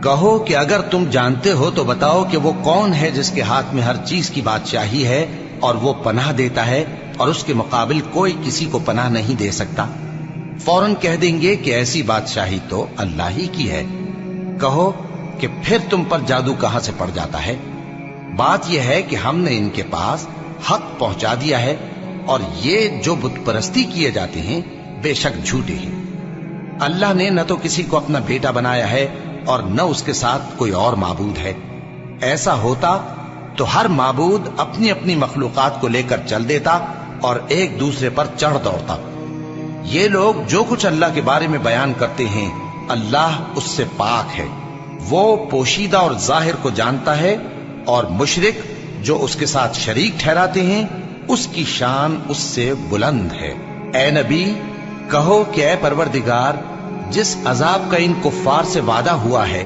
کہو کہ اگر تم جانتے ہو تو بتاؤ کہ وہ کون ہے جس کے ہاتھ میں ہر چیز کی بادشاہی ہے اور وہ پناہ دیتا ہے اور اس کے مقابل کوئی کسی کو پناہ نہیں دے سکتا۔ فوراً کہہ دیں گے کہ ایسی بادشاہی تو اللہ ہی کی ہے۔ کہو کہ پھر تم پر جادو کہاں سے پڑ جاتا ہے؟ بات یہ ہے کہ ہم نے ان کے پاس حق پہنچا دیا ہے، اور یہ جو بت پرستی کیے جاتے ہیں بے شک جھوٹے ہیں۔ اللہ نے نہ تو کسی کو اپنا بیٹا بنایا ہے اور نہ اس کے ساتھ کوئی اور معبود ہے۔ ایسا ہوتا تو ہر معبود اپنی اپنی مخلوقات کو لے کر چل دیتا اور ایک دوسرے پر چڑھ دوڑتا۔ یہ لوگ جو کچھ اللہ کے بارے میں بیان کرتے ہیں اللہ اس سے پاک ہے، وہ پوشیدہ اور ظاہر کو جانتا ہے، اور مشرک جو اس کے ساتھ شریک ٹھہراتے ہیں اس کی شان اس سے بلند ہے۔ اے نبی کہو کہ اے پروردگار، جس عذاب کا ان کفار سے وعدہ ہوا ہے